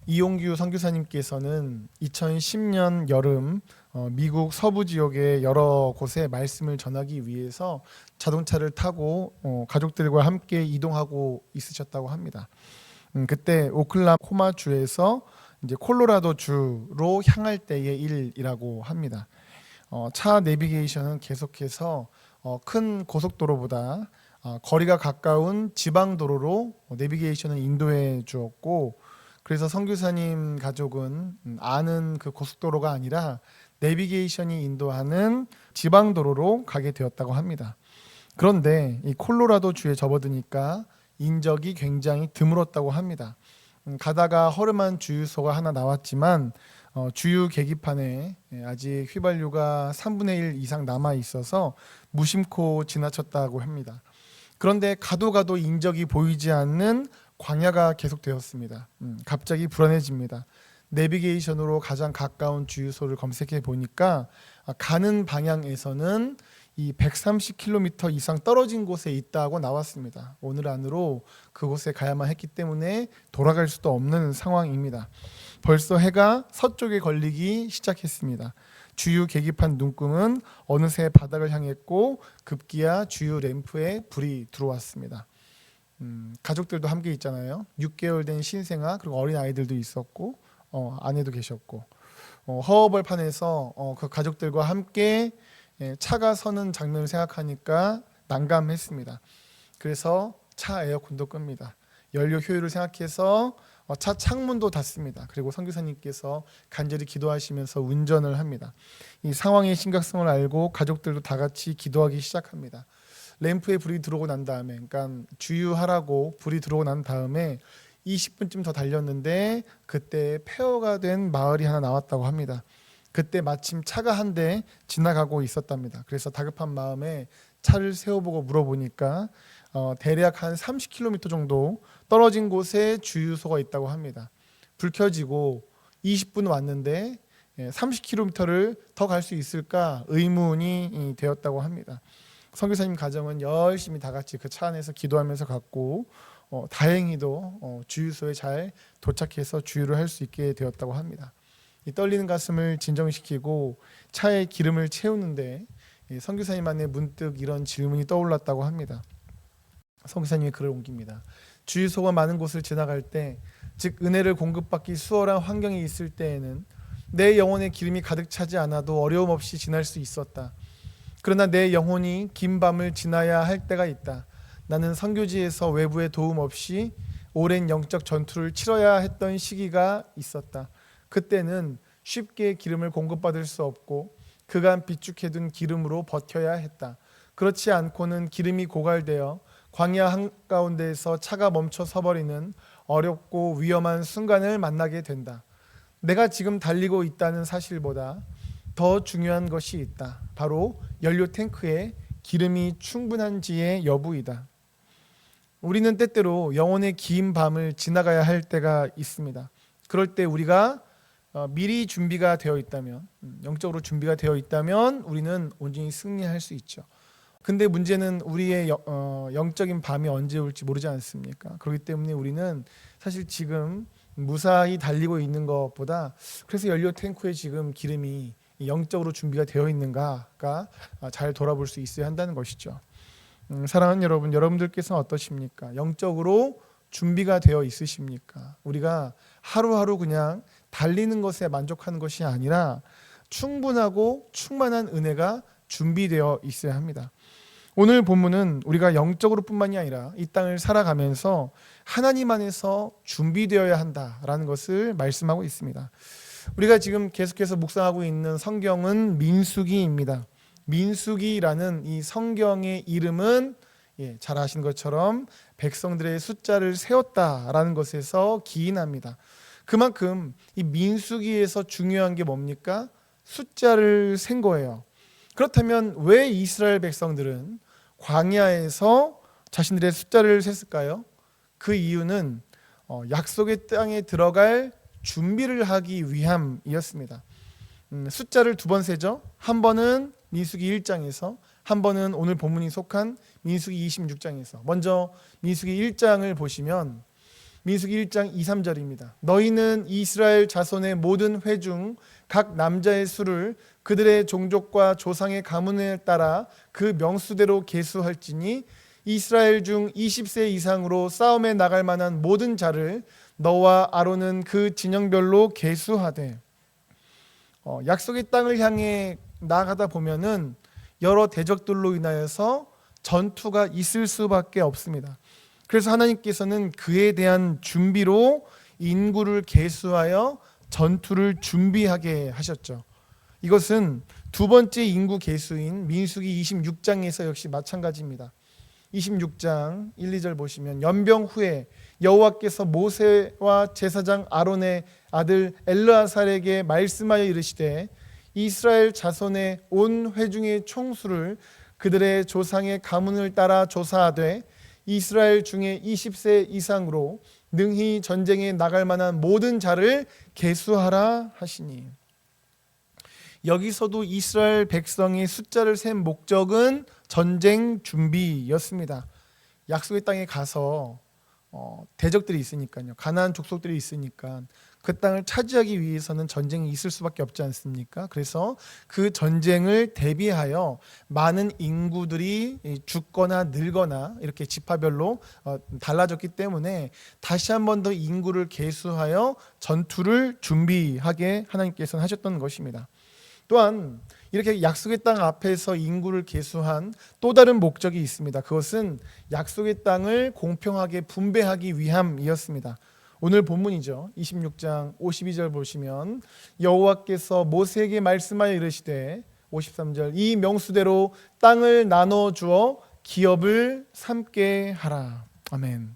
이용규 선교사님께서는 2010년 여름 미국 서부 지역의 여러 곳에 말씀을 전하기 위해서 자동차를 타고 가족들과 함께 이동하고 있으셨다고 합니다. 그때 오클라호마 주에서 이제 콜로라도 주로 향할 때의 일이라고 합니다. 차 내비게이션은 계속해서 큰 고속도로보다 거리가 가까운 지방 도로로 내비게이션을 인도해 주었고, 그래서 선교사님 가족은 아는 그 고속도로가 아니라 내비게이션이 인도하는 지방 도로로 가게 되었다고 합니다. 그런데 이 콜로라도 주에 접어드니까 인적이 굉장히 드물었다고 합니다. 가다가 허름한 주유소가 하나 나왔지만 주유 계기판에 아직 휘발유가 3분의 1 이상 남아 있어서 무심코 지나쳤다고 합니다. 그런데 가도 인적이 보이지 않는 광야가 계속되었습니다. 갑자기 불안해집니다. 내비게이션으로 가장 가까운 주유소를 검색해 보니까 가는 방향에서는 이 130km 이상 떨어진 곳에 있다고 나왔습니다. 오늘 안으로 그곳에 가야만 했기 때문에 돌아갈 수도 없는 상황입니다. 벌써 해가 서쪽에 걸리기 시작했습니다. 주유 계기판 눈금은 어느새 바닥을 향했고 급기야 주유 램프에 불이 들어왔습니다. 가족들도 함께 있잖아요. 6개월 된 신생아 그리고 어린 아이들도 있었고 아내도 계셨고 허허벌판에서 그 가족들과 함께 차가 서는 장면을 생각하니까 난감했습니다. 그래서 차 에어컨도 끕니다. 연료 효율을 생각해서 차 창문도 닫습니다. 그리고 선교사님께서 간절히 기도하시면서 운전을 합니다. 이 상황의 심각성을 알고 가족들도 다 같이 기도하기 시작합니다. 램프에 불이 들어오고 난 다음에, 그러니까 주유하라고 불이 들어오고 난 다음에 20분쯤 더 달렸는데 그때 폐허가 된 마을이 하나 나왔다고 합니다. 그때 마침 차가 한 대 지나가고 있었답니다. 그래서 다급한 마음에 차를 세워보고 물어보니까 대략 한 30km 정도 떨어진 곳에 주유소가 있다고 합니다. 불 켜지고 20분 왔는데 30km를 더 갈 수 있을까 의문이 되었다고 합니다. 선교사님 가정은 열심히 다 같이 그 차 안에서 기도하면서 갔고 다행히도 주유소에 잘 도착해서 주유를 할 수 있게 되었다고 합니다. 이 떨리는 가슴을 진정시키고 차에 기름을 채우는데 선교사님 안에 문득 이런 질문이 떠올랐다고 합니다. 선교사님이 글을 옮깁니다. 주유소가 많은 곳을 지나갈 때, 즉 은혜를 공급받기 수월한 환경이 있을 때에는 내 영혼에 기름이 가득 차지 않아도 어려움 없이 지날 수 있었다. 그러나 내 영혼이 긴 밤을 지나야 할 때가 있다. 나는 선교지에서 외부의 도움 없이 오랜 영적 전투를 치러야 했던 시기가 있었다. 그때는 쉽게 기름을 공급받을 수 없고 그간 비축해둔 기름으로 버텨야 했다. 그렇지 않고는 기름이 고갈되어 광야 한가운데에서 차가 멈춰 서버리는 어렵고 위험한 순간을 만나게 된다. 내가 지금 달리고 있다는 사실보다 더 중요한 것이 있다. 바로 연료 탱크에 기름이 충분한지의 여부이다. 우리는 때때로 영혼의 긴 밤을 지나가야 할 때가 있습니다. 그럴 때 우리가 미리 준비가 되어 있다면, 영적으로 준비가 되어 있다면 우리는 온전히 승리할 수 있죠. 근데 문제는 우리의 영적인 밤이 언제 올지 모르지 않습니까? 그렇기 때문에 우리는 사실 지금 무사히 달리고 있는 것보다, 그래서 연료 탱크에 지금 기름이 영적으로 준비가 되어 있는가가 잘 돌아볼 수 있어야 한다는 것이죠. 사랑하는 여러분, 여러분들께서는 어떠십니까? 영적으로 준비가 되어 있으십니까? 우리가 하루하루 그냥 달리는 것에 만족하는 것이 아니라 충분하고 충만한 은혜가 준비되어 있어야 합니다. 오늘 본문은 우리가 영적으로 뿐만이 아니라 이 땅을 살아가면서 하나님 안에서 준비되어야 한다라는 것을 말씀하고 있습니다. 우리가 지금 계속해서 묵상하고 있는 성경은 민수기입니다. 민수기라는 이 성경의 이름은 잘 아시는 것처럼 백성들의 숫자를 세웠다라는 것에서 기인합니다. 그만큼 이 민수기에서 중요한 게 뭡니까? 숫자를 센 거예요. 그렇다면 왜 이스라엘 백성들은 광야에서 자신들의 숫자를 셌을까요? 그 이유는 약속의 땅에 들어갈 준비를 하기 위함이었습니다. 숫자를 두 번 세죠. 한 번은 민수기 1장에서, 한 번은 오늘 본문이 속한 민수기 26장에서. 먼저 민수기 1장을 보시면 민수기 1장 2, 3절입니다. 너희는 이스라엘 자손의 모든 회 중 각 남자의 수를 그들의 종족과 조상의 가문에 따라 그 명수대로 계수할지니 이스라엘 중 20세 이상으로 싸움에 나갈 만한 모든 자를 너와 아론은 그 진영별로 계수하되. 약속의 땅을 향해 나아가다 보면은 여러 대적들로 인하여서 전투가 있을 수밖에 없습니다. 그래서 하나님께서는 그에 대한 준비로 인구를 계수하여 전투를 준비하게 하셨죠. 이것은 두 번째 인구 계수인 민수기 26장에서 역시 마찬가지입니다. 26장 1, 2절 보시면 연병 후에 여호와께서 모세와 제사장 아론의 아들 엘르아살에게 말씀하여 이르시되 이스라엘 자손의 온 회중의 총수를 그들의 조상의 가문을 따라 조사하되 이스라엘 중에 20세 이상으로 능히 전쟁에 나갈 만한 모든 자를 계수하라 하시니. 여기서도 이스라엘 백성의 숫자를 셈 목적은 전쟁 준비였습니다. 약속의 땅에 가서 대적들이 있으니까요. 가나안 족속들이 있으니까 그 땅을 차지하기 위해서는 전쟁이 있을 수밖에 없지 않습니까? 그래서 그 전쟁을 대비하여 많은 인구들이 죽거나 늙거나 이렇게 지파별로 달라졌기 때문에 다시 한 번 더 인구를 계수하여 전투를 준비하게 하나님께서는 하셨던 것입니다. 또한 이렇게 약속의 땅 앞에서 인구를 계수한 또 다른 목적이 있습니다. 그것은 약속의 땅을 공평하게 분배하기 위함이었습니다. 오늘 본문이죠. 26장 52절 보시면 여호와께서 모세에게 말씀하여 이르시되 53절 이 명수대로 땅을 나눠 주어 기업을 삼게 하라. 아멘.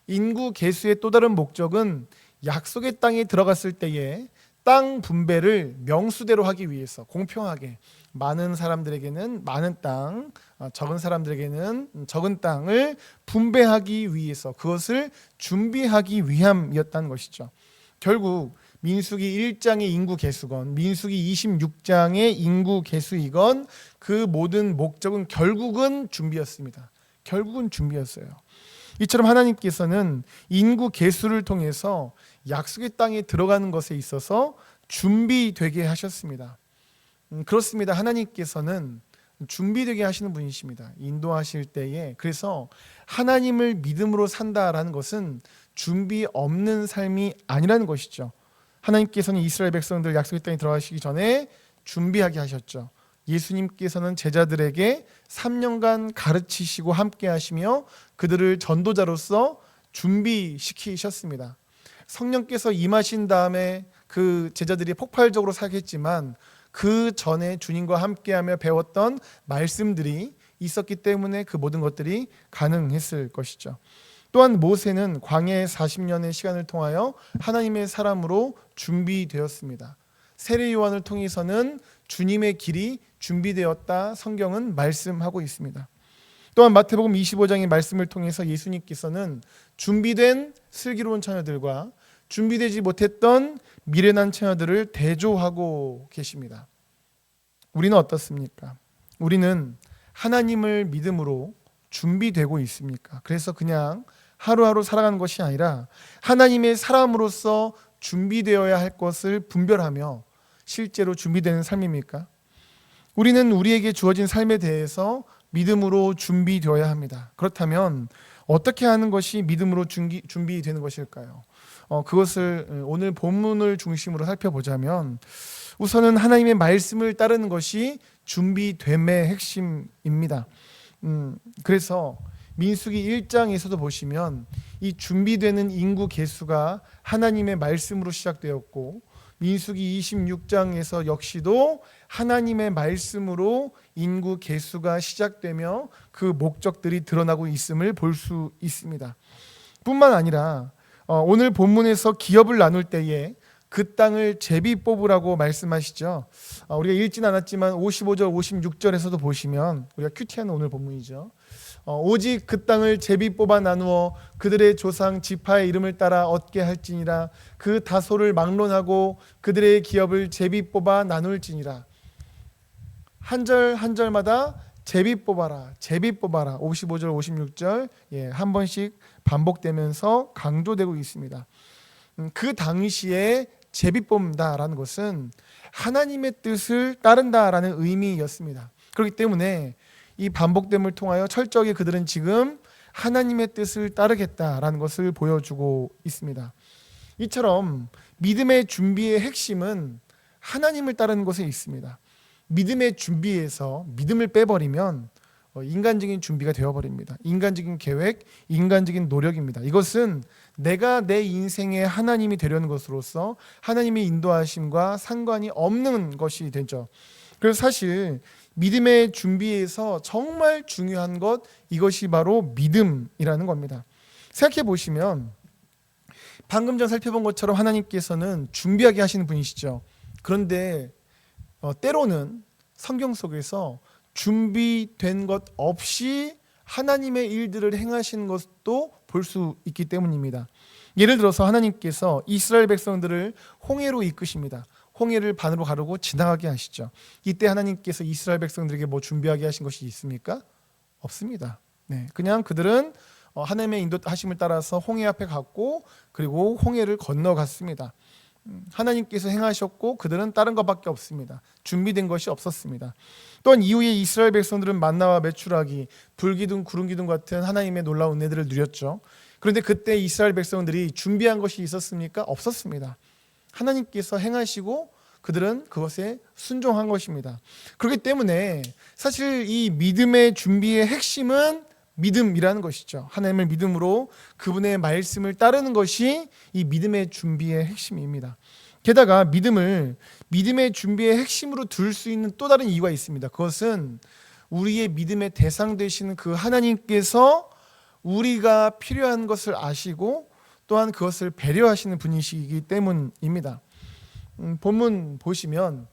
인구 계수의 또 다른 목적은 약속의 땅에 들어갔을 때에 땅 분배를 명수대로 하기 위해서 공평하게 많은 사람들에게는 많은 땅, 적은 사람들에게는 적은 땅을 분배하기 위해서 그것을 준비하기 위함이었다는 것이죠. 결국 민수기 1장의 인구 계수건 민수기 26장의 인구 계수이건 그 모든 목적은 결국은 준비였습니다. 결국은 준비였어요. 이처럼 하나님께서는 인구 계수를 통해서 약속의 땅에 들어가는 것에 있어서 준비되게 하셨습니다. 그렇습니다. 하나님께서는 준비되게 하시는 분이십니다. 인도하실 때에. 그래서 하나님을 믿음으로 산다라는 것은 준비 없는 삶이 아니라는 것이죠. 하나님께서는 이스라엘 백성들 약속의 땅에 들어가시기 전에 준비하게 하셨죠. 예수님께서는 제자들에게 3년간 가르치시고 함께 하시며 그들을 전도자로서 준비시키셨습니다. 성령께서 임하신 다음에 그 제자들이 폭발적으로 살겠지만 그 전에 주님과 함께하며 배웠던 말씀들이 있었기 때문에 그 모든 것들이 가능했을 것이죠. 또한 모세는 광야의 40년의 시간을 통하여 하나님의 사람으로 준비되었습니다. 세례 요한을 통해서는 주님의 길이 준비되었다 성경은 말씀하고 있습니다. 또한 마태복음 25장의 말씀을 통해서 예수님께서는 준비된 슬기로운 처녀들과 준비되지 못했던 미련한 처녀들을 대조하고 계십니다. 우리는 어떻습니까? 우리는 하나님을 믿음으로 준비되고 있습니까? 그래서 그냥 하루하루 살아가는 것이 아니라 하나님의 사람으로서 준비되어야 할 것을 분별하며 실제로 준비되는 삶입니까? 우리는 우리에게 주어진 삶에 대해서 믿음으로 준비되어야 합니다. 그렇다면 어떻게 하는 것이 믿음으로 준비되는 것일까요? 그것을 오늘 본문을 중심으로 살펴보자면 우선은 하나님의 말씀을 따르는 것이 준비됨의 핵심입니다. 그래서 민수기 1장에서도 보시면 이 준비되는 인구 계수가 하나님의 말씀으로 시작되었고 민수기 26장에서 역시도 하나님의 말씀으로 인구 계수가 시작되며 그 목적들이 드러나고 있음을 볼 수 있습니다. 뿐만 아니라 오늘 본문에서 기업을 나눌 때에 그 땅을 제비 뽑으라고 말씀하시죠. 우리가 읽진 않았지만 55절 56절에서도 보시면 우리가 큐티하는 오늘 본문이죠. 오직 그 땅을 제비 뽑아 나누어 그들의 조상 지파의 이름을 따라 얻게 할지니라. 그 다소를 막론하고 그들의 기업을 제비 뽑아 나눌지니라. 한 절 한 절마다 제비 뽑아라, 제비 뽑아라. 55절, 56절 한 번씩 반복되면서 강조되고 있습니다. 그 당시에 제비 뽑는다라는 것은 하나님의 뜻을 따른다라는 의미였습니다. 그렇기 때문에 이 반복됨을 통하여 철저하게 그들은 지금 하나님의 뜻을 따르겠다라는 것을 보여주고 있습니다. 이처럼 믿음의 준비의 핵심은 하나님을 따르는 것에 있습니다. 믿음의 준비에서 믿음을 빼버리면 인간적인 준비가 되어버립니다. 인간적인 계획, 인간적인 노력입니다. 이것은 내가 내 인생의 하나님이 되려는 것으로서 하나님의 인도하심과 상관이 없는 것이 되죠. 그래서 사실 믿음의 준비에서 정말 중요한 것, 이것이 바로 믿음이라는 겁니다. 생각해 보시면 방금 전 살펴본 것처럼 하나님께서는 준비하게 하시는 분이시죠. 그런데 때로는 성경 속에서 준비된 것 없이 하나님의 일들을 행하시는 것도 볼 수 있기 때문입니다. 예를 들어서 하나님께서 이스라엘 백성들을 홍해로 이끄십니다. 홍해를 반으로 가르고 지나가게 하시죠. 이때 하나님께서 이스라엘 백성들에게 뭐 준비하게 하신 것이 있습니까? 없습니다. 그냥 그들은 하나님의 인도하심을 따라서 홍해 앞에 갔고 그리고 홍해를 건너갔습니다. 하나님께서 행하셨고 그들은 다른 것밖에 없습니다. 준비된 것이 없었습니다. 또한 이후에 이스라엘 백성들은 만나와 메추라기, 불기둥, 구름기둥 같은 하나님의 놀라운 은혜들을 누렸죠. 그런데 그때 이스라엘 백성들이 준비한 것이 있었습니까? 없었습니다. 하나님께서 행하시고 그들은 그것에 순종한 것입니다. 그렇기 때문에 사실 이 믿음의 준비의 핵심은 믿음이라는 것이죠. 하나님을 믿음으로 그분의 말씀을 따르는 것이 이 믿음의 준비의 핵심입니다. 게다가 믿음을 믿음의 준비의 핵심으로 둘 수 있는 또 다른 이유가 있습니다. 그것은 우리의 믿음의 대상 되시는 그 하나님께서 우리가 필요한 것을 아시고 또한 그것을 배려하시는 분이시기 때문입니다. 본문 보시면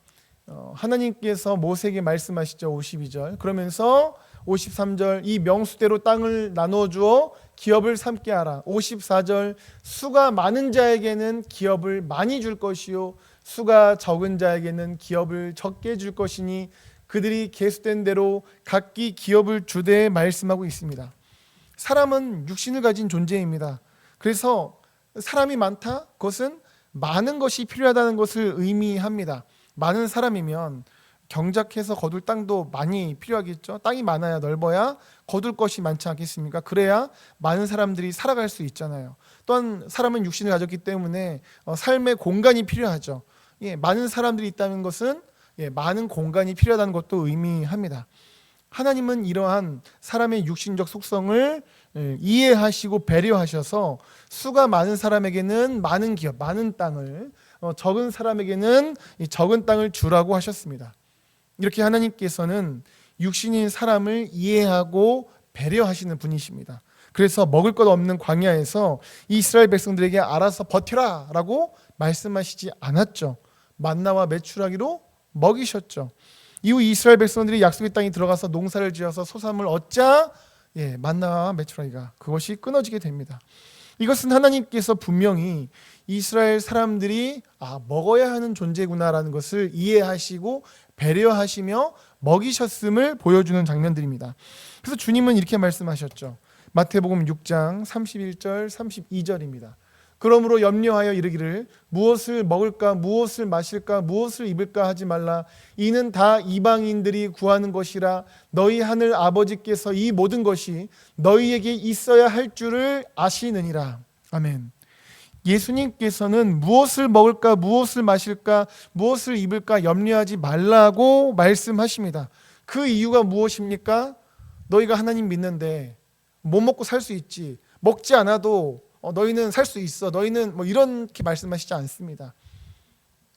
하나님께서 모세에게 말씀하시죠. 52절. 그러면서 53절 이 명수대로 땅을 나누어 주어 기업을 삼게 하라. 54절 수가 많은 자에게는 기업을 많이 줄 것이요 수가 적은 자에게는 기업을 적게 줄 것이니 그들이 계수된 대로 각기 기업을 주되 말씀하고 있습니다. 사람은 육신을 가진 존재입니다. 그래서 사람이 많다? 그것은 많은 것이 필요하다는 것을 의미합니다. 많은 사람이면 경작해서 거둘 땅도 많이 필요하겠죠. 땅이 많아야 넓어야 거둘 것이 많지 않겠습니까? 그래야 많은 사람들이 살아갈 수 있잖아요. 또한 사람은 육신을 가졌기 때문에 삶의 공간이 필요하죠. 많은 사람들이 있다는 것은 많은 공간이 필요하다는 것도 의미합니다. 하나님은 이러한 사람의 육신적 속성을 이해하시고 배려하셔서 수가 많은 사람에게는 많은 기업, 많은 땅을, 적은 사람에게는 적은 땅을 주라고 하셨습니다. 이렇게 하나님께서는 육신인 사람을 이해하고 배려하시는 분이십니다. 그래서 먹을 것 없는 광야에서 이스라엘 백성들에게 알아서 버텨라 라고 말씀하시지 않았죠. 만나와 메추라기로 먹이셨죠. 이후 이스라엘 백성들이 약속의 땅에 들어가서 농사를 지어서 소산을 얻자 만나와 메추라기가 그것이 끊어지게 됩니다. 이것은 하나님께서 분명히 이스라엘 사람들이 먹어야 하는 존재구나라는 것을 이해하시고 배려하시며 먹이셨음을 보여주는 장면들입니다. 그래서 주님은 이렇게 말씀하셨죠. 마태복음 6장 31절 32절입니다. 그러므로 염려하여 이르기를 무엇을 먹을까 무엇을 마실까 무엇을 입을까 하지 말라. 이는 다 이방인들이 구하는 것이라. 너희 하늘 아버지께서 이 모든 것이 너희에게 있어야 할 줄을 아시느니라. 아멘. 예수님께서는 무엇을 먹을까 무엇을 마실까 무엇을 입을까 염려하지 말라고 말씀하십니다. 그 이유가 무엇입니까? 너희가 하나님 믿는데 못 먹고 살 수 있지. 먹지 않아도 너희는 살 수 있어. 너희는 이렇게 말씀하시지 않습니다.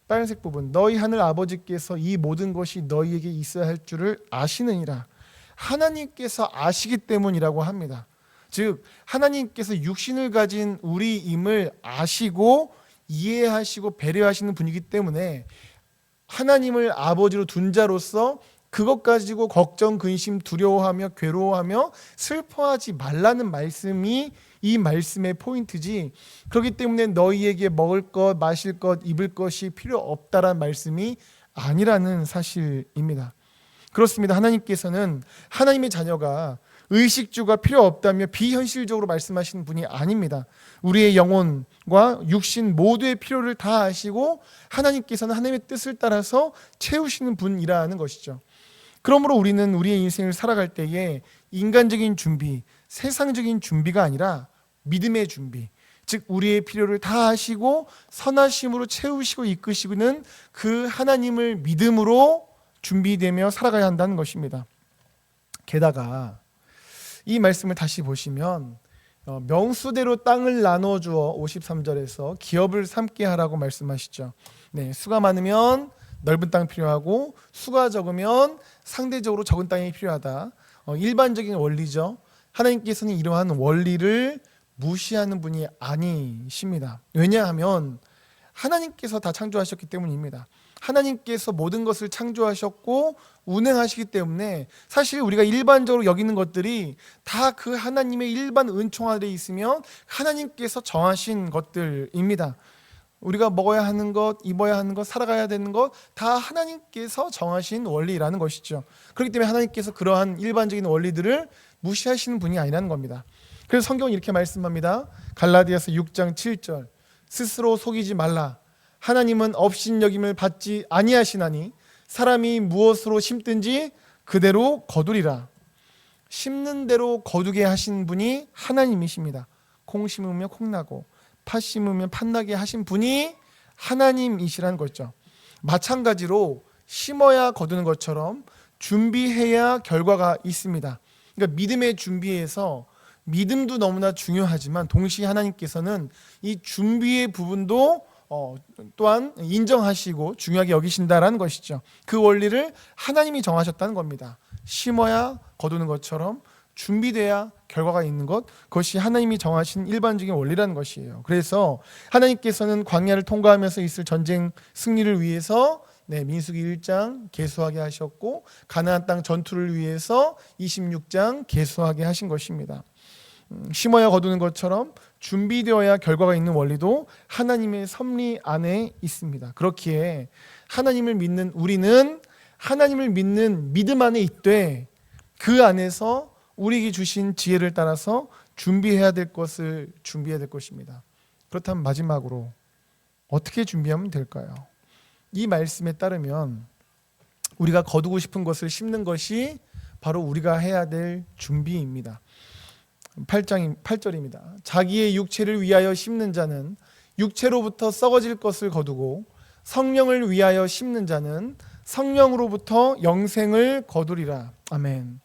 빨간색 부분 너희 하늘 아버지께서 이 모든 것이 너희에게 있어야 할 줄을 아시느니라. 하나님께서 아시기 때문이라고 합니다. 즉 하나님께서 육신을 가진 우리임을 아시고 이해하시고 배려하시는 분이기 때문에 하나님을 아버지로 둔 자로서 그것 가지고 걱정, 근심, 두려워하며 괴로워하며 슬퍼하지 말라는 말씀이 이 말씀의 포인트지. 그렇기 때문에 너희에게 먹을 것, 마실 것, 입을 것이 필요 없다라는 말씀이 아니라는 사실입니다. 그렇습니다. 하나님께서는 하나님의 자녀가 의식주가 필요 없다며 비현실적으로 말씀하시는 분이 아닙니다. 우리의 영혼과 육신 모두의 필요를 다 아시고 하나님께서는 하나님의 뜻을 따라서 채우시는 분이라는 것이죠. 그러므로 우리는 우리의 인생을 살아갈 때에 인간적인 준비, 세상적인 준비가 아니라 믿음의 준비, 즉 우리의 필요를 다 아시고 선하심으로 채우시고 이끄시는 그 하나님을 믿음으로 준비되며 살아가야 한다는 것입니다. 게다가 이 말씀을 다시 보시면 명수대로 땅을 나눠주어 53절에서 기업을 삼게 하라고 말씀하시죠. 네, 수가 많으면 넓은 땅이 필요하고 수가 적으면 상대적으로 적은 땅이 필요하다. 일반적인 원리죠. 하나님께서는 이러한 원리를 무시하는 분이 아니십니다. 왜냐하면 하나님께서 다 창조하셨기 때문입니다. 하나님께서 모든 것을 창조하셨고 운행하시기 때문에 사실 우리가 일반적으로 여기는 것들이 다 그 하나님의 일반 은총 아래 있으면 하나님께서 정하신 것들입니다. 우리가 먹어야 하는 것, 입어야 하는 것, 살아가야 되는 것 다 하나님께서 정하신 원리라는 것이죠. 그렇기 때문에 하나님께서 그러한 일반적인 원리들을 무시하시는 분이 아니라는 겁니다. 그래서 성경은 이렇게 말씀합니다. 갈라디아서 6장 7절 스스로 속이지 말라. 하나님은 업신여김을 받지 아니하시나니 사람이 무엇으로 심든지 그대로 거두리라. 심는 대로 거두게 하신 분이 하나님이십니다. 콩 심으면 콩 나고 팥 심으면 팥 나게 하신 분이 하나님이시라는 거죠. 마찬가지로 심어야 거두는 것처럼 준비해야 결과가 있습니다. 그러니까 믿음의 준비에서 믿음도 너무나 중요하지만 동시에 하나님께서는 이 준비의 부분도 또한 인정하시고 중요하게 여기신다라는 것이죠. 그 원리를 하나님이 정하셨다는 겁니다. 심어야 거두는 것처럼 준비돼야 결과가 있는 것, 그것이 하나님이 정하신 일반적인 원리라는 것이에요. 그래서 하나님께서는 광야를 통과하면서 있을 전쟁 승리를 위해서 민수기 1장 계수하게 하셨고 가나안 땅 전투를 위해서 26장 계수하게 하신 것입니다. 심어야 거두는 것처럼 준비되어야 결과가 있는 원리도 하나님의 섭리 안에 있습니다. 그렇기에 하나님을 믿는 우리는 하나님을 믿는 믿음 안에 있되 그 안에서 우리에게 주신 지혜를 따라서 준비해야 될 것을 준비해야 될 것입니다. 그렇다면 마지막으로 어떻게 준비하면 될까요? 이 말씀에 따르면 우리가 거두고 싶은 것을 심는 것이 바로 우리가 해야 될 준비입니다. 8절입니다. 자기의 육체를 위하여 심는 자는 육체로부터 썩어질 것을 거두고 성령을 위하여 심는 자는 성령으로부터 영생을 거두리라. 아멘.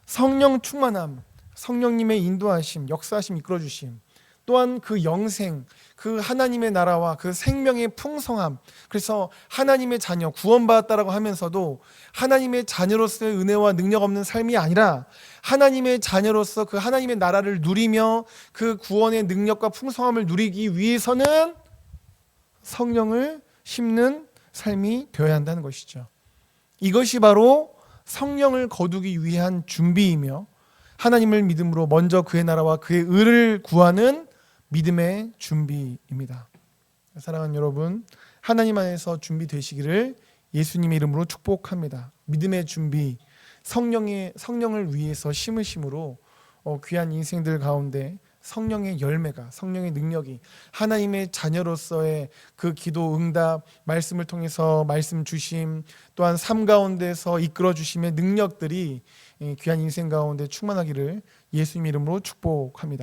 성령 충만함, 성령님의 인도하심, 역사하심, 이끌어주심, 또한 그 영생, 그 하나님의 나라와 그 생명의 풍성함, 그래서 하나님의 자녀, 구원받았다라고 하면서도 하나님의 자녀로서의 은혜와 능력 없는 삶이 아니라 하나님의 자녀로서 그 하나님의 나라를 누리며 그 구원의 능력과 풍성함을 누리기 위해서는 성령을 심는 삶이 되어야 한다는 것이죠. 이것이 바로 성령을 거두기 위한 준비이며 하나님을 믿음으로 먼저 그의 나라와 그의 의를 구하는 믿음의 준비입니다. 사랑하는 여러분, 하나님 안에서 준비되시기를 예수님의 이름으로 축복합니다. 믿음의 준비, 성령을 위해서 심으심으로 귀한 인생들 가운데 성령의 열매가, 성령의 능력이 하나님의 자녀로서의 그 기도 응답, 말씀을 통해서 말씀 주심, 또한 삶 가운데서 이끌어 주심의 능력들이 귀한 인생 가운데 충만하기를 예수님 이름으로 축복합니다.